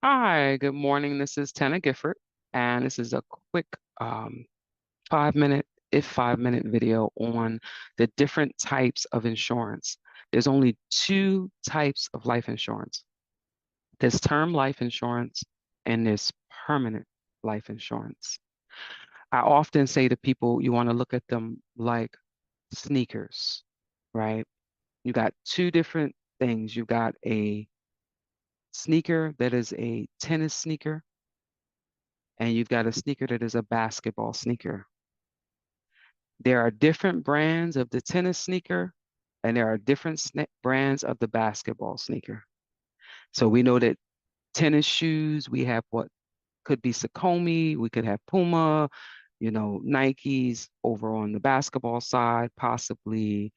Hi, good morning. This is Tana Gifford, and this is a quick 5 minute, if 5 minute video on the different types of insurance. There's only two types of life insurance. There's term life insurance and there's permanent life insurance. I often say to people, you want to look at them like sneakers, right? You got two different things. You got a sneaker that is a tennis sneaker and you've got a sneaker that is a basketball sneaker. There are different brands of the tennis sneaker, and there are different brands of the basketball sneaker. So we know that tennis shoes, we have what could be Saucony, we could have Puma, Nikes over on the basketball side, possibly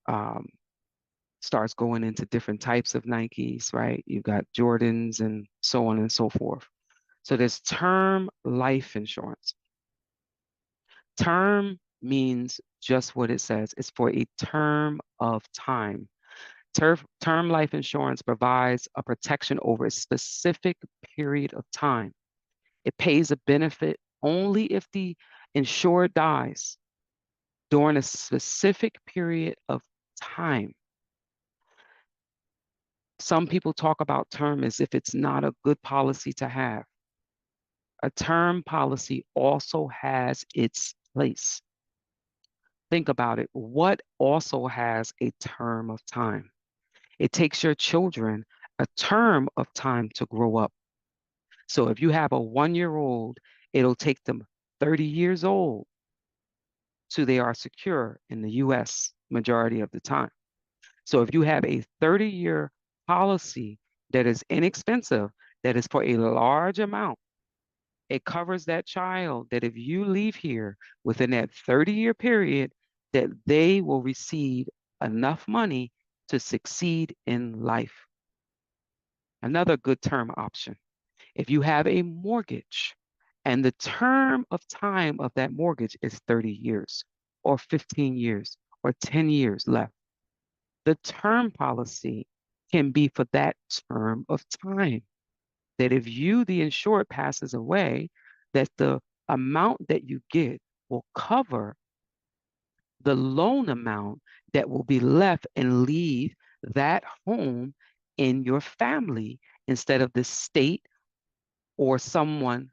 um, starts going into different types of Nikes, right? You've got Jordans and so on and so forth. So there's term life insurance. Term means just what it says. It's for a term of time. Term life insurance provides a protection over a specific period of time. It pays a benefit only if the insured dies during a specific period of time. Some people talk about term as if it's not a good policy to have. A term policy also has its place. Think about it. What also has a term of time? It takes your children a term of time to grow up. So if you have a 1 year old, it'll take them 30 years old till they are secure in the US majority of the time. So if you have a 30-year policy that is inexpensive, that is for a large amount, it covers that child that if you leave here within that 30-year period, that they will receive enough money to succeed in life. Another good term option. If you have a mortgage and the term of time of that mortgage is 30 years or 15 years or 10 years left, the term policy can be for that term of time. That if you, the insured, passes away, that the amount that you get will cover the loan amount that will be left and leave that home in your family instead of the state or someone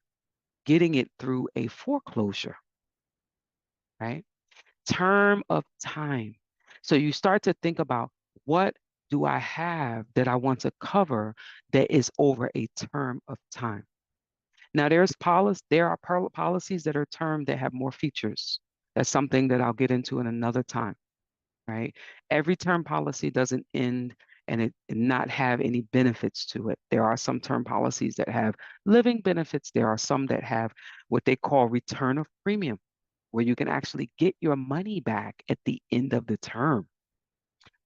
getting it through a foreclosure, right? Term of time. So you start to think about what do I have that I want to cover that is over a term of time. Now there are policies that are termed that have more features. That's something that I'll get into in another time, right? Every term policy doesn't end and it not have any benefits to it. There are some term policies that have living benefits. There are some that have what they call return of premium, where you can actually get your money back at the end of the term.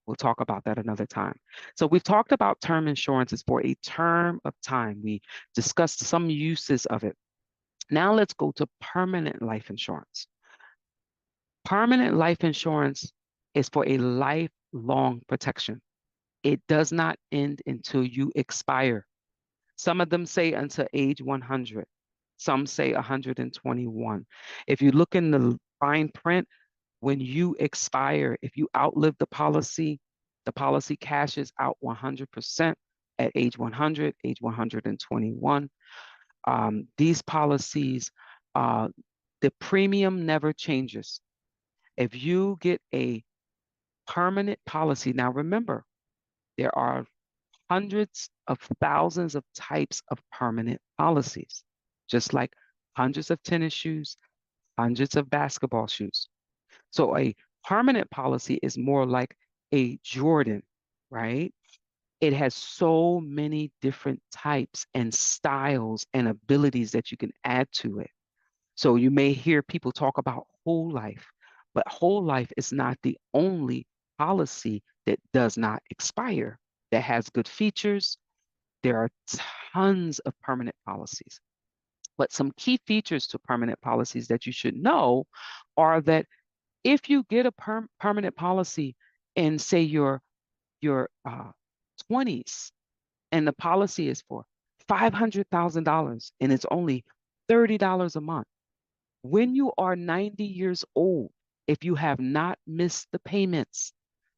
We'll talk about that another time. So we've talked about term insurances for a term of time. We discussed some uses of it. Now let's go to permanent life insurance. Permanent life insurance is for a lifelong protection. It does not end until you expire. Some of them say until age 100. Some say 121. If you look in the fine print, when you expire, if you outlive the policy cashes out 100% at age 100, age 121. These policies, uh, the premium never changes. If you get a permanent policy, now remember, there are hundreds of thousands of types of permanent policies, just like hundreds of tennis shoes, hundreds of basketball shoes. So a permanent policy is more like a Jordan, right? It has so many different types and styles and abilities that you can add to it. So you may hear people talk about whole life, but whole life is not the only policy that does not expire, that has good features. There are tons of permanent policies. But some key features to permanent policies that you should know are that if you get a permanent policy in, say, your 20s, and the policy is for $500,000 and it's only $30 a month. When you are 90 years old, if you have not missed the payments,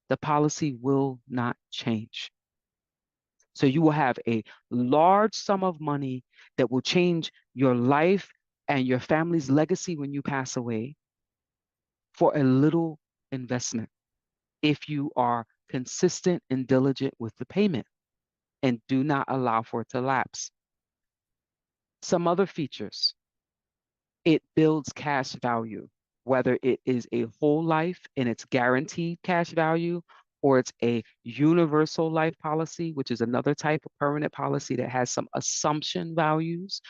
the policy will not change. So you will have a large sum of money that will change your life and your family's legacy when you pass away for a little investment if you are consistent and diligent with the payment and do not allow for it to lapse. Some other features: it builds cash value, whether it is a whole life and it's guaranteed cash value, or it's a universal life policy, which is another type of permanent policy that has some assumption values,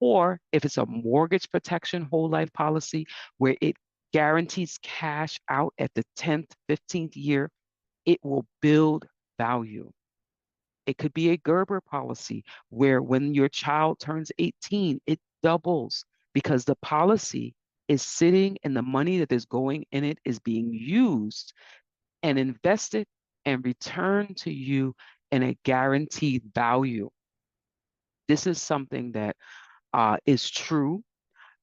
or if it's a mortgage protection whole life policy where it guarantees cash out at the 10th, 15th year, it will build value. It could be a Gerber policy where when your child turns 18, it doubles because the policy is sitting and the money that is going in it is being used and invested and returned to you in a guaranteed value. This is something that is true.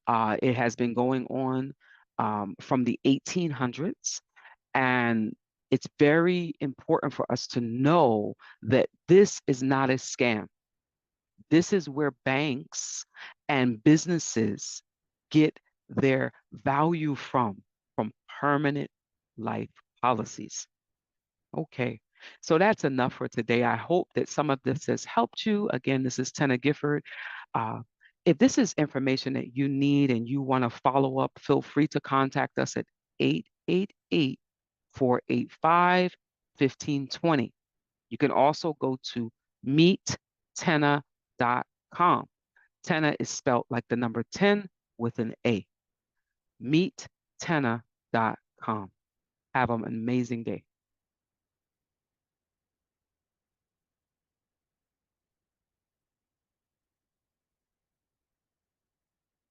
It has been going on from the 1800s. And it's very important for us to know that this is not a scam. This is where banks and businesses get their value from permanent life policies. Okay, so that's enough for today. I hope that some of this has helped you. Again, this is Tenna Gifford. Uh, if this is information that you need and you want to follow up, feel free to contact us at 888-485-1520. You can also go to meettenna.com. Tenna is spelled like the number 10 with an A. Meettenna.com. Have an amazing day.